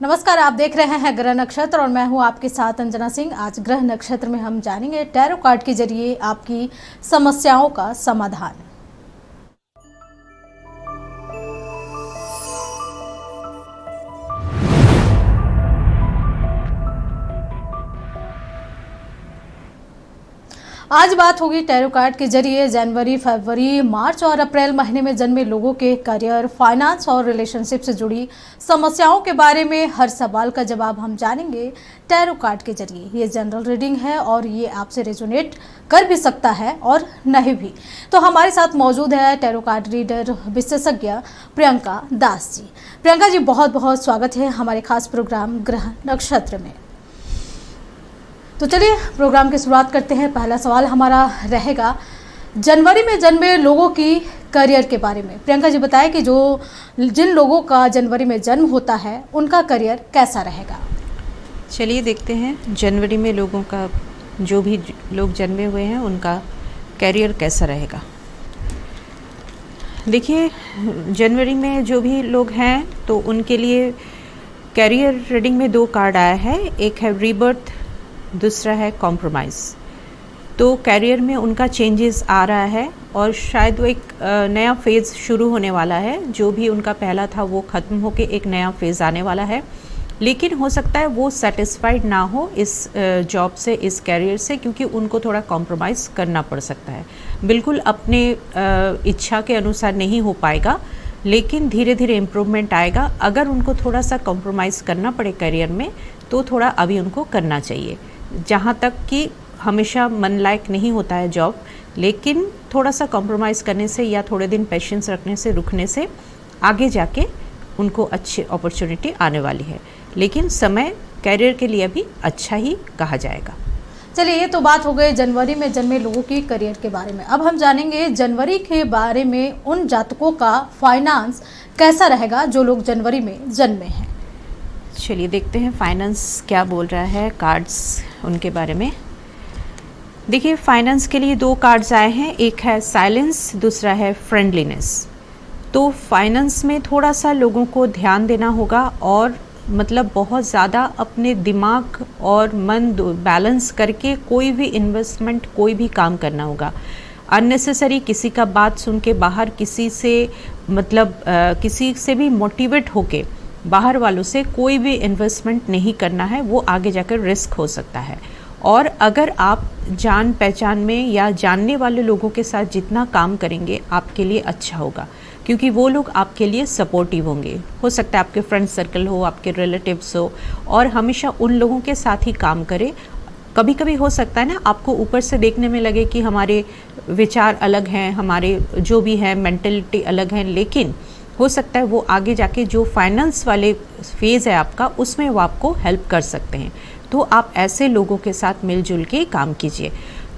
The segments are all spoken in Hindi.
नमस्कार, आप देख रहे हैं ग्रह नक्षत्र और मैं हूं आपके साथ अंजना सिंह। आज ग्रह नक्षत्र में हम जानेंगे टैरो कार्ड के जरिए आपकी समस्याओं का समाधान। आज बात होगी टैरो कार्ड के जरिए जनवरी, फरवरी, मार्च और अप्रैल महीने में जन्मे लोगों के करियर, फाइनेंस और रिलेशनशिप से जुड़ी समस्याओं के बारे में। हर सवाल का जवाब हम जानेंगे टैरो कार्ड के जरिए। ये जनरल रीडिंग है और ये आपसे रेजोनेट कर भी सकता है और नहीं भी। तो हमारे साथ मौजूद है टैरो कार्ड रीडर विशेषज्ञ प्रियंका दास जी। प्रियंका जी, बहुत बहुत स्वागत है हमारे खास प्रोग्राम ग्रह नक्षत्र में। तो चलिए प्रोग्राम की शुरुआत करते हैं। पहला सवाल हमारा रहेगा जनवरी में जन्मे लोगों की करियर के बारे में। प्रियंका जी बताएं कि जिन लोगों का जनवरी में जन्म होता है उनका करियर कैसा रहेगा। चलिए देखते हैं जनवरी में लोगों का, जो भी लोग जन्मे हुए हैं उनका करियर कैसा रहेगा। देखिए जनवरी में जो भी लोग हैं तो उनके लिए करियर रीडिंग में 2 कार्ड आया है। एक है रीबर्थ, दूसरा है कॉम्प्रोमाइज़। तो करियर में उनका चेंजेस आ रहा है और शायद वो एक नया फेज़ शुरू होने वाला है। जो भी उनका पहला था वो ख़त्म होके एक नया फेज़ आने वाला है। लेकिन हो सकता है वो सेटिस्फाइड ना हो इस जॉब से, इस करियर से, क्योंकि उनको थोड़ा कॉम्प्रोमाइज़ करना पड़ सकता है। बिल्कुल अपने इच्छा के अनुसार नहीं हो पाएगा, लेकिन धीरे धीरे इम्प्रूवमेंट आएगा। अगर उनको थोड़ा सा कॉम्प्रोमाइज़ करना पड़े करियर में तो थोड़ा अभी उनको करना चाहिए। जहाँ तक कि हमेशा मन लायक नहीं होता है जॉब, लेकिन थोड़ा सा कॉम्प्रोमाइज़ करने से या थोड़े दिन पेशेंस रखने से, रुकने से आगे जाके उनको अच्छी अपॉर्चुनिटी आने वाली है। लेकिन समय करियर के लिए भी अच्छा ही कहा जाएगा। चलिए, ये तो बात हो गई जनवरी में जन्मे लोगों की करियर के बारे में। अब हम जानेंगे जनवरी के बारे में उन जातकों का फाइनेंस कैसा रहेगा जो लोग जनवरी में जन्मे हैं। चलिए देखते हैं फाइनेंस क्या बोल रहा है कार्ड्स उनके बारे में। देखिए फाइनेंस के लिए 2 कार्ड्स आए हैं। एक है साइलेंस, दूसरा है फ्रेंडलीनेस। तो फाइनेंस में थोड़ा सा लोगों को ध्यान देना होगा और मतलब बहुत ज़्यादा अपने दिमाग और मन बैलेंस करके कोई भी इन्वेस्टमेंट, कोई भी काम करना होगा। अननेसेसरी किसी का बात सुन के बाहर किसी से किसी से भी मोटिवेट होके बाहर वालों से कोई भी इन्वेस्टमेंट नहीं करना है। वो आगे जाकर रिस्क हो सकता है। और अगर आप जान पहचान में या जानने वाले लोगों के साथ जितना काम करेंगे आपके लिए अच्छा होगा, क्योंकि वो लोग आपके लिए सपोर्टिव होंगे। हो सकता है आपके फ्रेंड सर्कल हो, आपके रिलेटिव्स हो, और हमेशा उन लोगों के साथ ही काम करें। कभी कभी हो सकता है ना, आपको ऊपर से देखने में लगे कि हमारे विचार अलग हैं, हमारे जो भी है मेंटलिटी अलग है, लेकिन हो सकता है वो आगे जाके जो फाइनेंस वाले फेज़ है आपका, उसमें वो आपको हेल्प कर सकते हैं। तो आप ऐसे लोगों के साथ मिलजुल के काम कीजिए,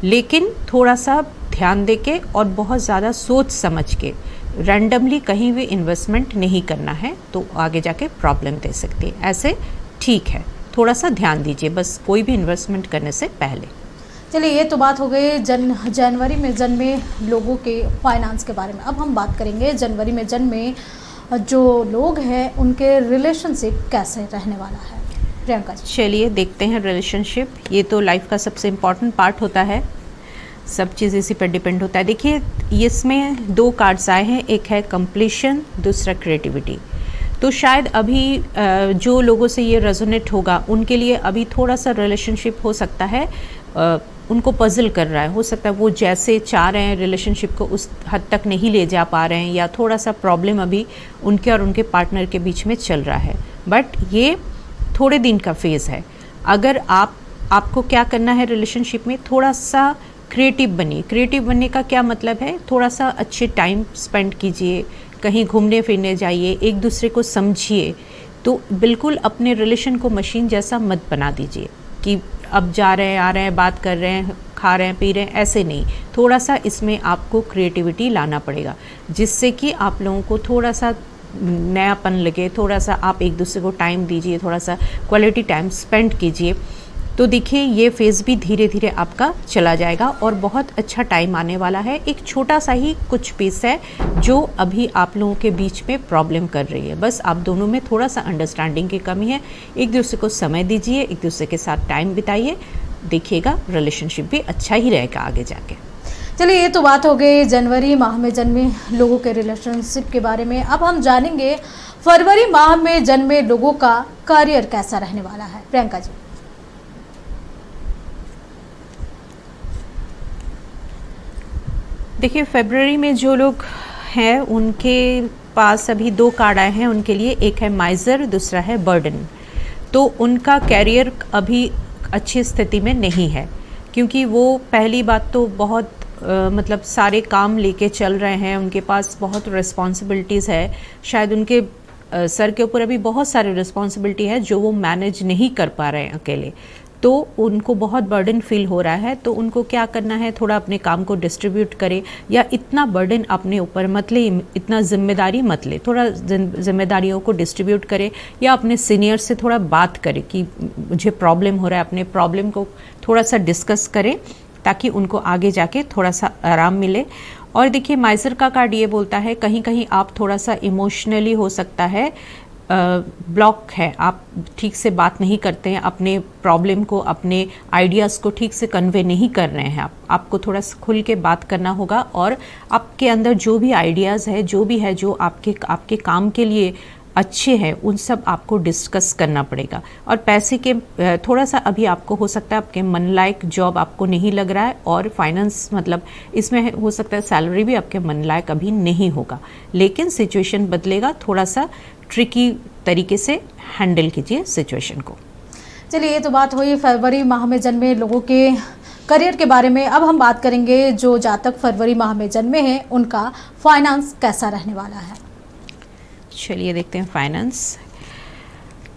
लेकिन थोड़ा सा ध्यान दे के और बहुत ज़्यादा सोच समझ के। रैंडमली कहीं भी इन्वेस्टमेंट नहीं करना है, तो आगे जाके प्रॉब्लम दे सकती है। ऐसे ठीक है, थोड़ा सा ध्यान दीजिए बस कोई भी इन्वेस्टमेंट करने से पहले। चलिए, ये तो बात हो गई जनवरी में जन्मे लोगों के फाइनेंस के बारे में। अब हम बात करेंगे जनवरी में जन्मे जो लोग हैं उनके रिलेशनशिप कैसे रहने वाला है। प्रियंका जी चलिए देखते हैं रिलेशनशिप। ये तो लाइफ का सबसे इम्पॉर्टेंट पार्ट होता है, सब चीज़ इसी पर डिपेंड होता है। देखिए इसमें 2 कार्ड्स आए हैं। एक है कंप्लीशन, दूसरा क्रिएटिविटी। तो शायद अभी जो लोगों से ये रेजोनेट होगा उनके लिए अभी थोड़ा सा रिलेशनशिप हो सकता है उनको पजल कर रहा है। हो सकता है वो जैसे चाह रहे हैं रिलेशनशिप को उस हद तक नहीं ले जा पा रहे हैं, या थोड़ा सा प्रॉब्लम अभी उनके और उनके पार्टनर के बीच में चल रहा है। बट ये थोड़े दिन का फेज़ है। अगर आपको क्या करना है रिलेशनशिप में, थोड़ा सा क्रिएटिव बनिए। क्रिएटिव बनने का क्या मतलब है, थोड़ा सा अच्छे टाइम स्पेंड कीजिए, कहीं घूमने फिरने जाइए, एक दूसरे को समझिए। तो बिल्कुल अपने रिलेशन को मशीन जैसा मत बना दीजिए कि अब जा रहे हैं, आ रहे हैं, बात कर रहे हैं, खा रहे हैं, पी रहे हैं, ऐसे नहीं। थोड़ा सा इसमें आपको क्रिएटिविटी लाना पड़ेगा, जिससे कि आप लोगों को थोड़ा सा नयापन लगे। थोड़ा सा आप एक दूसरे को टाइम दीजिए, थोड़ा सा क्वालिटी टाइम स्पेंड कीजिए। तो देखिए ये फेज़ भी धीरे धीरे आपका चला जाएगा और बहुत अच्छा टाइम आने वाला है। एक छोटा सा ही कुछ पीस है जो अभी आप लोगों के बीच में प्रॉब्लम कर रही है, बस आप दोनों में थोड़ा सा अंडरस्टैंडिंग की कमी है। एक दूसरे को समय दीजिए, एक दूसरे के साथ टाइम बिताइए, देखिएगा रिलेशनशिप भी अच्छा ही रहेगा आगे जाके। चलिए, ये तो बात हो गई जनवरी माह में जन्मे लोगों के रिलेशनशिप के बारे में। अब हम जानेंगे फरवरी माह में जन्मे लोगों का करियर कैसा रहने वाला है। प्रियंका जी। देखिए फरवरी में जो लोग हैं उनके पास अभी 2 कार्ड आए हैं उनके लिए, एक है माइजर, दूसरा है बर्डन। तो उनका कैरियर अभी अच्छी स्थिति में नहीं है, क्योंकि वो पहली बात तो बहुत मतलब सारे काम लेके चल रहे हैं, उनके पास बहुत रिस्पॉन्सिबिलिटीज़ है, शायद उनके सर के ऊपर अभी बहुत सारी रिस्पॉन्सिबिलिटी है जो वो मैनेज नहीं कर पा रहे हैं अकेले, तो उनको बहुत बर्डन फील हो रहा है। तो उनको क्या करना है, थोड़ा अपने काम को डिस्ट्रीब्यूट करे, या इतना बर्डन अपने ऊपर मत ले, इतना जिम्मेदारी मत ले, थोड़ा जिम्मेदारियों को डिस्ट्रीब्यूट करे, या अपने सीनियर से थोड़ा बात करे कि मुझे प्रॉब्लम हो रहा है, अपने प्रॉब्लम को थोड़ा सा डिस्कस करें ताकि उनको आगे जाके थोड़ा सा आराम मिले। और देखिए माइजर का कार्ड ये बोलता है कहीं कहीं आप थोड़ा सा इमोशनली हो सकता है ब्लॉक है, आप ठीक से बात नहीं करते हैं, अपने प्रॉब्लम को, अपने आइडियाज़ को ठीक से कन्वे नहीं कर रहे हैं। आपको थोड़ा सा खुल के बात करना होगा, और आपके अंदर जो भी आइडियाज़ है, जो भी है, जो आपके काम के लिए अच्छे हैं, उन सब आपको डिस्कस करना पड़ेगा। और पैसे के थोड़ा सा अभी आपको हो सकता है आपके मन लायक जॉब आपको नहीं लग रहा है, और फाइनेंस मतलब इसमें हो सकता है सैलरी भी आपके मन लायक अभी नहीं होगा, लेकिन सिचुएशन बदलेगा, थोड़ा सा ट्रिकी तरीके से हैंडल कीजिए सिचुएशन को। चलिए, ये तो बात हुई फरवरी माह में जन्मे लोगों के करियर के बारे में। अब हम बात करेंगे जो जातक फरवरी माह में जन्मे हैं उनका फाइनेंस कैसा रहने वाला है। चलिए देखते हैं फाइनेंस।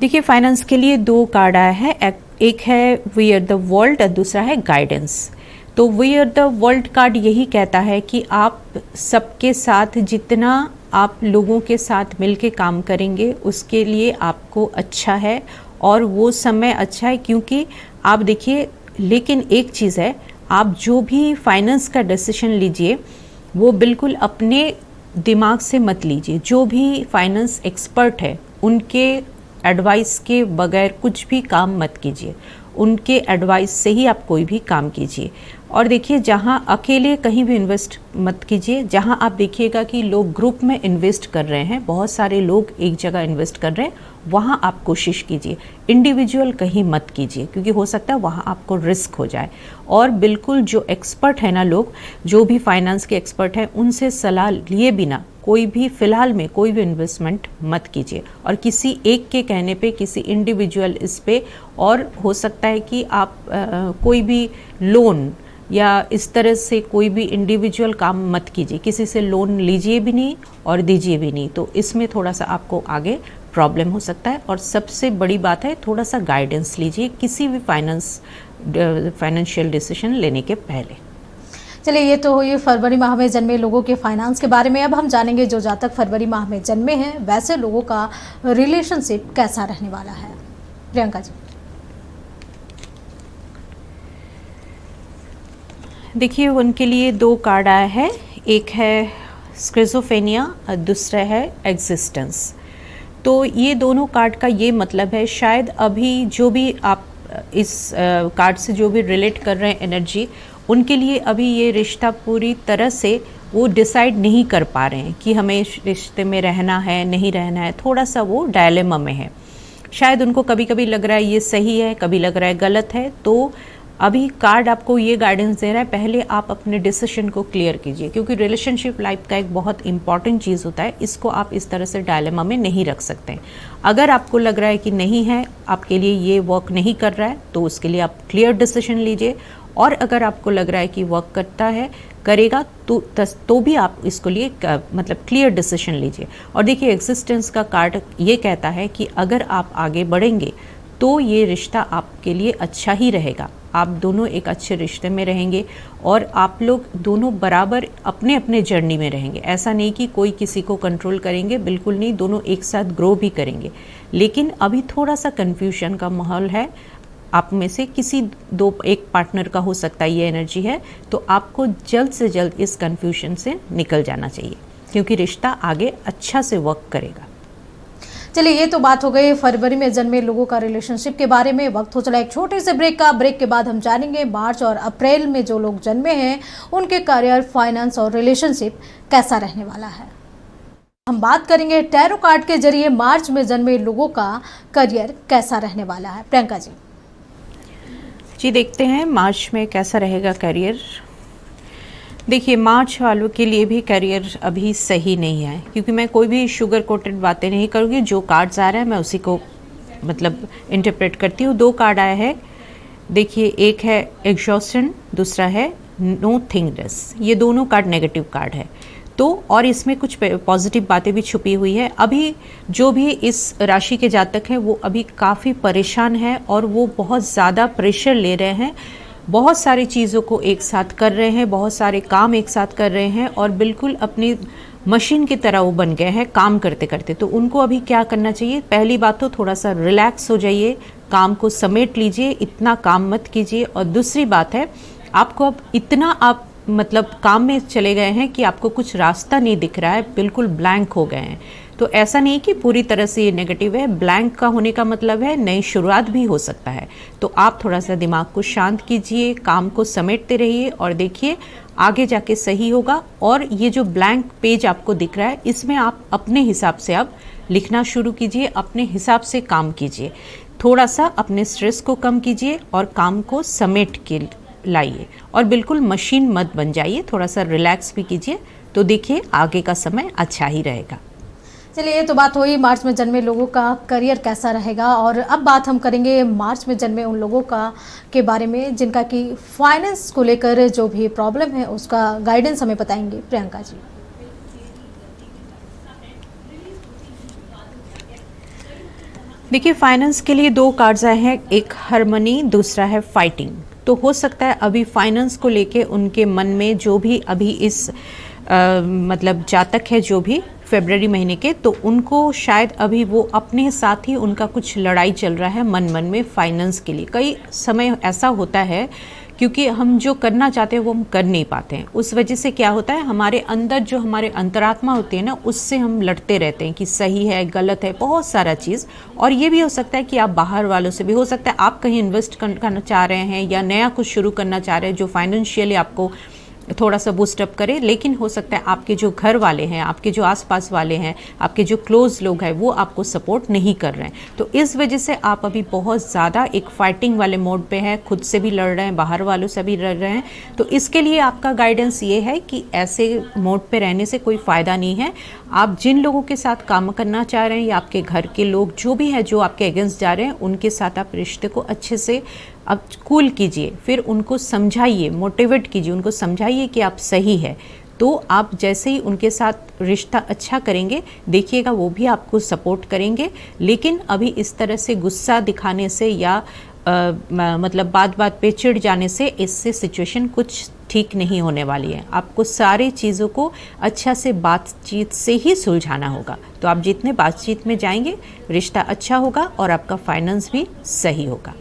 देखिए फाइनेंस के लिए 2 कार्ड आया है, एक है वी आर द वर्ल्ड और दूसरा है गाइडेंस। तो we are the world card यही कहता है कि आप सबके साथ जितना आप लोगों के साथ मिलके काम करेंगे उसके लिए आपको अच्छा है, और वो समय अच्छा है, क्योंकि आप देखिए, लेकिन एक चीज़ है, आप जो भी फाइनेंस का डिसीजन लीजिए वो बिल्कुल अपने दिमाग से मत लीजिए। जो भी फाइनेंस एक्सपर्ट है उनके एडवाइस के बगैर कुछ भी काम मत कीजिए, उनके एडवाइस से ही आप कोई भी काम कीजिए। और देखिए जहाँ अकेले कहीं भी इन्वेस्ट मत कीजिए, जहाँ आप देखिएगा कि लोग ग्रुप में इन्वेस्ट कर रहे हैं, बहुत सारे लोग एक जगह इन्वेस्ट कर रहे हैं, वहाँ आप कोशिश कीजिए। इंडिविजुअल कहीं मत कीजिए, क्योंकि हो सकता है वहाँ आपको रिस्क हो जाए। और बिल्कुल जो एक्सपर्ट है ना, लोग जो भी फाइनेंस के एक्सपर्ट हैं, उनसे सलाह लिए बिना कोई भी फ़िलहाल में कोई भी इन्वेस्टमेंट मत कीजिए, और किसी एक के कहने पे, किसी इंडिविजुअल इस पे, और हो सकता है कि आप कोई भी लोन या इस तरह से कोई भी इंडिविजुअल काम मत कीजिए, किसी से लोन लीजिए भी नहीं और दीजिए भी नहीं, तो इसमें थोड़ा सा आपको आगे प्रॉब्लम हो सकता है। और सबसे बड़ी बात है, थोड़ा सा गाइडेंस लीजिए किसी भी फाइनेंशियल डिसीजन लेने के पहले। चलिए, ये तो हुई फरवरी माह में जन्मे लोगों के फाइनेंस के बारे में। अब हम जानेंगे जो जातक फरवरी माह में जन्मे हैं वैसे लोगों का रिलेशनशिप कैसा रहने वाला है। प्रियंका जी। देखिए उनके लिए 2 कार्ड आया है, एक है स्किज़ोफ्रेनिया और दूसरा है एग्जिस्टेंस। तो ये दोनों कार्ड का ये मतलब है, शायद अभी जो भी आप इस कार्ड से जो भी रिलेट कर रहे हैं एनर्जी, उनके लिए अभी ये रिश्ता पूरी तरह से वो डिसाइड नहीं कर पा रहे हैं कि हमें इस रिश्ते में रहना है नहीं रहना है, थोड़ा सा वो डायलेमा में है। शायद उनको कभी कभी लग रहा है ये सही है, कभी लग रहा है गलत है। तो अभी कार्ड आपको ये गाइडेंस दे रहा है, पहले आप अपने डिसीजन को क्लियर कीजिए, क्योंकि रिलेशनशिप लाइफ का एक बहुत इंपॉर्टेंट चीज़ होता है, इसको आप इस तरह से डायलेमा में नहीं रख सकते। अगर आपको लग रहा है कि नहीं है, आपके लिए ये वर्क नहीं कर रहा है, तो उसके लिए आप क्लियर डिसीजन लीजिए। और अगर आपको लग रहा है कि वर्क करता है, करेगा, तो भी आप इसको लिए मतलब क्लियर डिसीजन लीजिए। और देखिए एग्जिस्टेंस का कार्ड ये कहता है कि अगर आप आगे बढ़ेंगे तो ये रिश्ता आपके लिए अच्छा ही रहेगा, आप दोनों एक अच्छे रिश्ते में रहेंगे और आप लोग दोनों बराबर अपने अपने जर्नी में रहेंगे। ऐसा नहीं कि कोई किसी को कंट्रोल करेंगे, बिल्कुल नहीं, दोनों एक साथ ग्रो भी करेंगे। लेकिन अभी थोड़ा सा कन्फ्यूजन का माहौल है, आप में से किसी एक पार्टनर का हो सकता है ये एनर्जी है, तो आपको जल्द से जल्द इस कन्फ्यूजन से निकल जाना चाहिए, क्योंकि रिश्ता आगे अच्छा से वर्क करेगा। चलिए, ये तो बात हो गई फरवरी में जन्मे लोगों का रिलेशनशिप के बारे में। वक्त हो चला एक छोटे से ब्रेक का। ब्रेक के बाद हम जानेंगे मार्च और अप्रैल में जो लोग जन्मे हैं उनके करियर, फाइनेंस और रिलेशनशिप कैसा रहने वाला है। हम बात करेंगे टैरो कार्ड के जरिए मार्च में जन्मे लोगों का करियर कैसा रहने वाला है। प्रियंका जी, देखते हैं मार्च में कैसा रहेगा करियर। देखिए, मार्च वालों के लिए भी करियर अभी सही नहीं है, क्योंकि मैं कोई भी शुगर कोटेड बातें नहीं करूँगी। जो कार्ड्स आ रहे हैं मैं उसी को मतलब इंटरप्रेट करती हूँ। 2 कार्ड आए हैं, देखिए, एक है एग्जॉस्शन, दूसरा है नो थिंगनेस। ये दोनों कार्ड नेगेटिव कार्ड है। तो और इसमें कुछ पॉजिटिव बातें भी छुपी हुई है। अभी जो भी इस राशि के जातक हैं वो अभी काफ़ी परेशान है और वो बहुत ज़्यादा प्रेशर ले रहे हैं, बहुत सारी चीज़ों को एक साथ कर रहे हैं, बहुत सारे काम एक साथ कर रहे हैं और बिल्कुल अपनी मशीन की तरह वो बन गए हैं काम करते करते। तो उनको अभी क्या करना चाहिए? पहली बात तो थोड़ा सा रिलैक्स हो जाइए, काम को समेट लीजिए, इतना काम मत कीजिए। और दूसरी बात है, आपको अब इतना आप मतलब काम में चले गए हैं कि आपको कुछ रास्ता नहीं दिख रहा है, बिल्कुल ब्लैंक हो गए हैं। तो ऐसा नहीं कि पूरी तरह से ये नेगेटिव है। ब्लैंक का होने का मतलब है नई शुरुआत भी हो सकता है। तो आप थोड़ा सा दिमाग को शांत कीजिए, काम को समेटते रहिए और देखिए आगे जाके सही होगा। और ये जो ब्लैंक पेज आपको दिख रहा है, इसमें आप अपने हिसाब से अब लिखना शुरू कीजिए, अपने हिसाब से काम कीजिए, थोड़ा सा अपने स्ट्रेस को कम कीजिए और काम को समेट के लाइए और बिल्कुल मशीन मत बन जाइए, थोड़ा सा रिलैक्स भी कीजिए। तो देखिए आगे का समय अच्छा ही रहेगा। चलिए, ये तो बात हुई मार्च में जन्मे लोगों का करियर कैसा रहेगा। और अब बात हम करेंगे मार्च में जन्मे उन लोगों का के बारे में जिनका कि फाइनेंस को लेकर जो भी प्रॉब्लम है उसका गाइडेंस हमें बताएंगे प्रियंका जी। देखिए, फाइनेंस के लिए 2 कार्ड्स आए हैं, एक हार्मनी, दूसरा है फाइटिंग। तो हो सकता है अभी फाइनेंस को लेके उनके मन में जो भी अभी इस मतलब जातक है जो भी फरवरी महीने के, तो उनको शायद अभी वो अपने साथ ही उनका कुछ लड़ाई चल रहा है मन में फाइनेंस के लिए। कई समय ऐसा होता है क्योंकि हम जो करना चाहते हैं वो हम कर नहीं पाते हैं। उस वजह से क्या होता है, हमारे अंदर जो हमारे अंतरात्मा होती है ना, उससे हम लड़ते रहते हैं कि सही है गलत है, बहुत सारा चीज़। और ये भी हो सकता है कि आप बाहर वालों से भी, हो सकता है आप कहीं इन्वेस्ट करना चाह रहे हैं या नया कुछ शुरू करना चाह रहे हैं जो फाइनेंशियली आपको थोड़ा सा बूस्टअप करे, लेकिन हो सकता है आपके जो घर वाले हैं, आपके जो आसपास वाले हैं, आपके जो क्लोज लोग हैं वो आपको सपोर्ट नहीं कर रहे हैं। तो इस वजह से आप अभी बहुत ज़्यादा एक फाइटिंग वाले मोड पे हैं, खुद से भी लड़ रहे हैं, बाहर वालों से भी लड़ रहे हैं। तो इसके लिए आपका गाइडेंस ये है कि ऐसे मोड पे रहने से कोई फ़ायदा नहीं है। आप जिन लोगों के साथ काम करना चाह रहे हैं या आपके घर के लोग जो भी हैं जो आपके अगेंस्ट जा रहे हैं, उनके साथ आप रिश्ते को अच्छे से अब कूल कीजिए, फिर उनको समझाइए, मोटिवेट कीजिए, उनको समझाइए कि आप सही है। तो आप जैसे ही उनके साथ रिश्ता अच्छा करेंगे, देखिएगा वो भी आपको सपोर्ट करेंगे। लेकिन अभी इस तरह से गुस्सा दिखाने से या मतलब बात पे चिढ़ जाने से इससे सिचुएशन कुछ ठीक नहीं होने वाली है। आपको सारी चीज़ों को अच्छा से बातचीत से ही सुलझाना होगा। तो आप जितने बातचीत में जाएंगे, रिश्ता अच्छा होगा और आपका फाइनेंस भी सही होगा।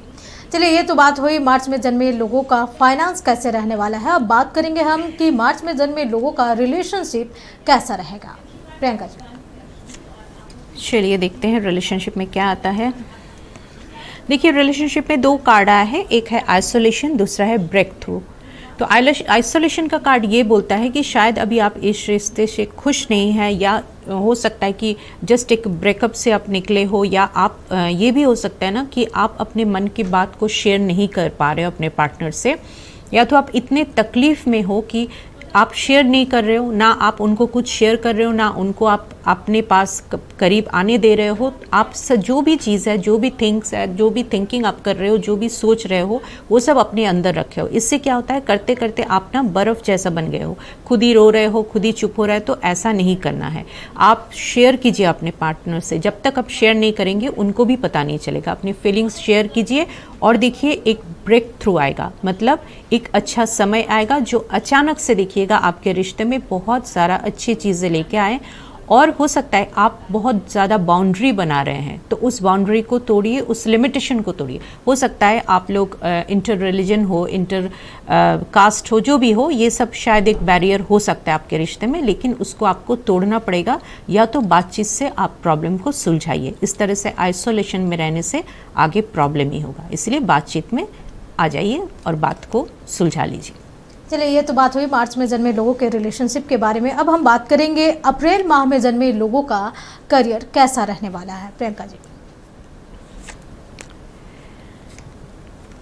चलिए, ये तो बात हुई मार्च में जन्मे लोगों का फाइनेंस कैसे रहने वाला है। अब बात करेंगे हम कि मार्च में जन्मे लोगों का रिलेशनशिप कैसा रहेगा। प्रियंका जी, चलिए देखते हैं रिलेशनशिप में क्या आता है। देखिए, रिलेशनशिप में 2 कार्ड आया है, एक है आइसोलेशन, दूसरा है ब्रेक थ्रू। तो आइसोलेशन का कार्ड ये बोलता है कि शायद अभी आप इस रिश्ते से खुश नहीं हैं, या हो सकता है कि जस्ट एक ब्रेकअप से आप निकले हो, या आप ये भी हो सकता है ना कि आप अपने मन की बात को शेयर नहीं कर पा रहे हो अपने पार्टनर से, या तो आप इतने तकलीफ़ में हो कि आप शेयर नहीं कर रहे हो, ना आप उनको कुछ शेयर कर रहे हो, ना उनको आप अपने पास करीब आने दे रहे हो। आप जो भी चीज़ है, जो भी थिंग्स है, जो भी थिंकिंग आप कर रहे हो, जो भी सोच रहे हो, वो सब अपने अंदर रखे हो। इससे क्या होता है, करते करते आप ना बर्फ़ जैसा बन गए हो, खुद ही रो रहे हो, खुद ही चुप हो रहे हो। तो ऐसा नहीं करना है। आप शेयर कीजिए अपने पार्टनर से। जब तक आप शेयर नहीं करेंगे उनको भी पता नहीं चलेगा। अपनी फीलिंग्स शेयर कीजिए और देखिए एक ब्रेक थ्रू आएगा, मतलब एक अच्छा समय आएगा जो अचानक से देखिएगा आपके रिश्ते में बहुत सारा अच्छी चीज़ें लेके आए और हो सकता है आप बहुत ज़्यादा बाउंड्री बना रहे हैं, तो उस बाउंड्री को तोड़िए, उस लिमिटेशन को तोड़िए। हो सकता है आप लोग इंटर रिलीजन हो, इंटर कास्ट हो, जो भी हो, ये सब शायद एक बैरियर हो सकता है आपके रिश्ते में, लेकिन उसको आपको तोड़ना पड़ेगा। या तो बातचीत से आप प्रॉब्लम को सुलझाइए। इस तरह से आइसोलेशन में रहने से आगे प्रॉब्लम ही होगा। इसलिए बातचीत में आ जाइए और बात को सुलझा लीजिए। चलिए, ये तो बात हुई मार्च में जन्मे लोगों के रिलेशनशिप के बारे में। अब हम बात करेंगे अप्रैल माह में जन्मे लोगों का करियर कैसा रहने वाला है। प्रियंका जी,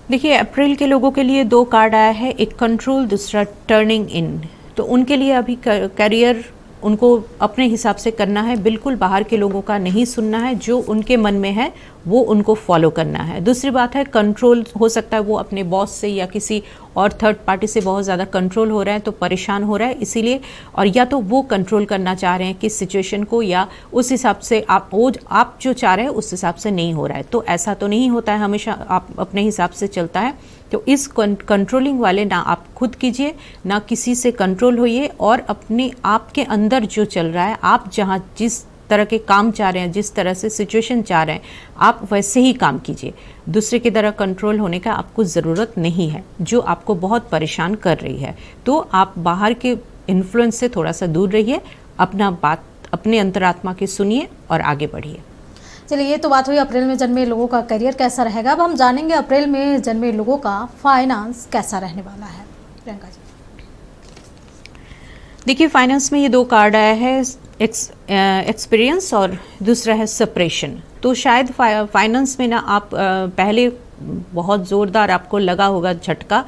देखिए, अप्रैल के लोगों के लिए 2 कार्ड आया है, एक कंट्रोल, दूसरा टर्निंग इन। तो उनके लिए अभी करियर उनको अपने हिसाब से करना है, बिल्कुल बाहर के लोगों का नहीं सुनना है। जो उनके मन में है वो उनको फॉलो करना है। दूसरी बात है कंट्रोल, हो सकता है वो अपने बॉस से या किसी और थर्ड पार्टी से बहुत ज़्यादा कंट्रोल हो रहा है, तो परेशान हो रहा है इसीलिए, और या तो वो कंट्रोल करना चाह रहे हैं किस सिचुएशन को, या उस हिसाब से आप जो चाह रहे हैं उस हिसाब से नहीं हो रहा है। तो ऐसा तो नहीं होता है, हमेशा आप अपने हिसाब से चलता है। तो इस कंट्रोलिंग वाले ना आप खुद कीजिए, ना किसी से कंट्रोल होइए, और अपने आप के अंदर जो चल रहा है, आप जहाँ जिस तरह के काम चाह रहे हैं, जिस तरह से सिचुएशन चाह रहे हैं, आप वैसे ही काम कीजिए। दूसरे की तरह कंट्रोल होने का आपको ज़रूरत नहीं है, जो आपको बहुत परेशान कर रही है। तो आप बाहर के इन्फ्लुएंस से थोड़ा सा दूर रहिए, अपना बात अपने अंतरात्मा की सुनिए और आगे बढ़िए। चलिए, ये तो बात हुई अप्रैल में जन्मे लोगों का करियर कैसा रहेगा। अब हम जानेंगे अप्रैल में जन्मे लोगों का फाइनेंस कैसा रहने वाला है। प्रियंका जी, देखिए, फाइनेंस में ये 2 कार्ड आया है, एक्सपीरियंस और दूसरा है सेपरेशन। तो शायद फाइनेंस में ना आप पहले बहुत ज़ोरदार आपको लगा होगा झटका,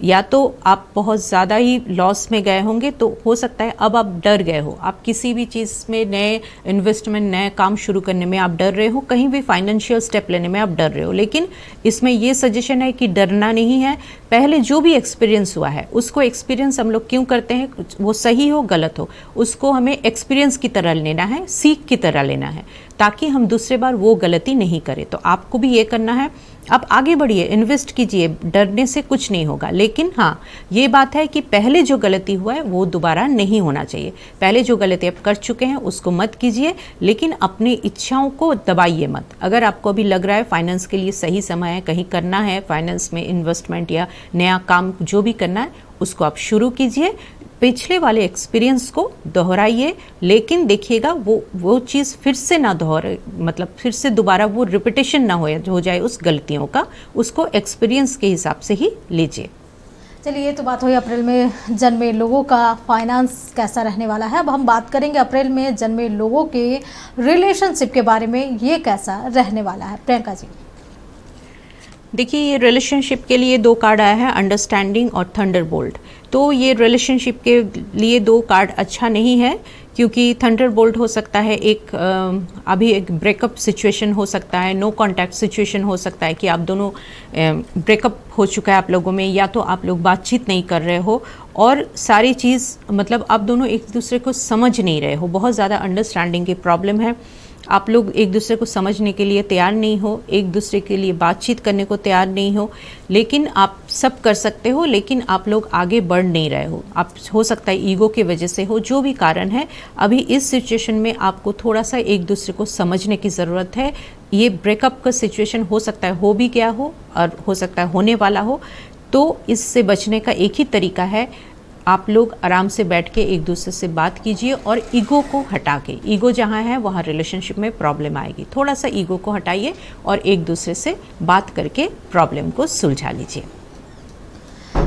या तो आप बहुत ज़्यादा ही लॉस में गए होंगे, तो हो सकता है अब आप डर गए हो। आप किसी भी चीज़ में, नए इन्वेस्टमेंट, नए काम शुरू करने में आप डर रहे हो, कहीं भी फाइनेंशियल स्टेप लेने में आप डर रहे हो। लेकिन इसमें ये सजेशन है कि डरना नहीं है। पहले जो भी एक्सपीरियंस हुआ है, उसको एक्सपीरियंस हम लोग क्यों करते हैं, वो सही हो गलत हो, उसको हमें एक्सपीरियंस की तरह लेना है, सीख की तरह लेना है, ताकि हम दूसरे बार वो गलती नहीं करें। तो आपको भी ये करना है, आप आगे बढ़िए, इन्वेस्ट कीजिए, डरने से कुछ नहीं होगा। लेकिन हाँ, ये बात है कि पहले जो गलती हुआ है वो दोबारा नहीं होना चाहिए। पहले जो गलती आप कर चुके हैं उसको मत कीजिए, लेकिन अपनी इच्छाओं को दबाइए मत। अगर आपको अभी लग रहा है फाइनेंस के लिए सही समय है, कहीं करना है फाइनेंस में इन्वेस्टमेंट या नया काम जो भी करना है, उसको आप शुरू कीजिए। पिछले वाले एक्सपीरियंस को दोहराइए, लेकिन देखिएगा वो चीज़ फिर से ना दोहराए, मतलब फिर से दोबारा वो रिपीटेशन ना हो जाए उस गलतियों का। उसको एक्सपीरियंस के हिसाब से ही लीजिए। चलिए, ये तो बात हुई अप्रैल में जन्मे लोगों का फाइनेंस कैसा रहने वाला है। अब हम बात करेंगे अप्रैल में जन्मे लोगों के रिलेशनशिप के बारे में, ये कैसा रहने वाला है। प्रियंका जी, देखिए, ये रिलेशनशिप के लिए 2 कार्ड आया है, अंडरस्टैंडिंग और थंडरबोल्ट। तो ये रिलेशनशिप के लिए 2 कार्ड अच्छा नहीं है, क्योंकि थंडरबोल्ट हो सकता है अभी एक ब्रेकअप सिचुएशन हो सकता है, नो कांटेक्ट सिचुएशन हो सकता है कि आप दोनों ब्रेकअप हो चुका है आप लोगों में, या तो आप लोग बातचीत नहीं कर रहे हो, और सारी चीज़ मतलब आप दोनों एक दूसरे को समझ नहीं रहे हो, बहुत ज़्यादा अंडरस्टैंडिंग की प्रॉब्लम है। आप लोग एक दूसरे को समझने के लिए तैयार नहीं हो, एक दूसरे के लिए बातचीत करने को तैयार नहीं हो। लेकिन आप सब कर सकते हो, लेकिन आप लोग आगे बढ़ नहीं रहे हो। आप हो सकता है ईगो की वजह से हो, जो भी कारण है, अभी इस सिचुएशन में आपको थोड़ा सा एक दूसरे को समझने की ज़रूरत है। ये ब्रेकअप का सिचुएशन हो सकता है हो भी गया हो, और हो सकता है होने वाला हो। तो इससे बचने का एक ही तरीका है, आप लोग आराम से बैठ के एक दूसरे से बात कीजिए, और ईगो को हटा के, ईगो जहाँ है वहाँ रिलेशनशिप में प्रॉब्लम आएगी। थोड़ा सा ईगो को हटाइए और एक दूसरे से बात करके प्रॉब्लम को सुलझा लीजिए।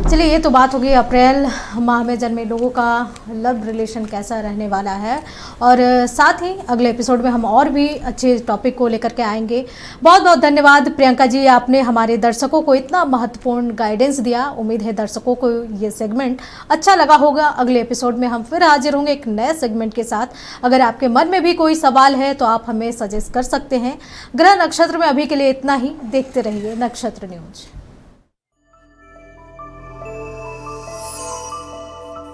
चलिए, ये तो बात हो गई अप्रैल माह में जन्मे लोगों का लव रिलेशन कैसा रहने वाला है, और साथ ही अगले एपिसोड में हम और भी अच्छे टॉपिक को लेकर के आएंगे। बहुत बहुत धन्यवाद प्रियंका जी, आपने हमारे दर्शकों को इतना महत्वपूर्ण गाइडेंस दिया। उम्मीद है दर्शकों को ये सेगमेंट अच्छा लगा होगा। अगले एपिसोड में हम फिर हाजिर होंगे एक नए सेगमेंट के साथ। अगर आपके मन में भी कोई सवाल है तो आप हमें सजेस्ट कर सकते हैं। ग्रह नक्षत्र में अभी के लिए इतना ही। देखते रहिए नक्षत्र न्यूज।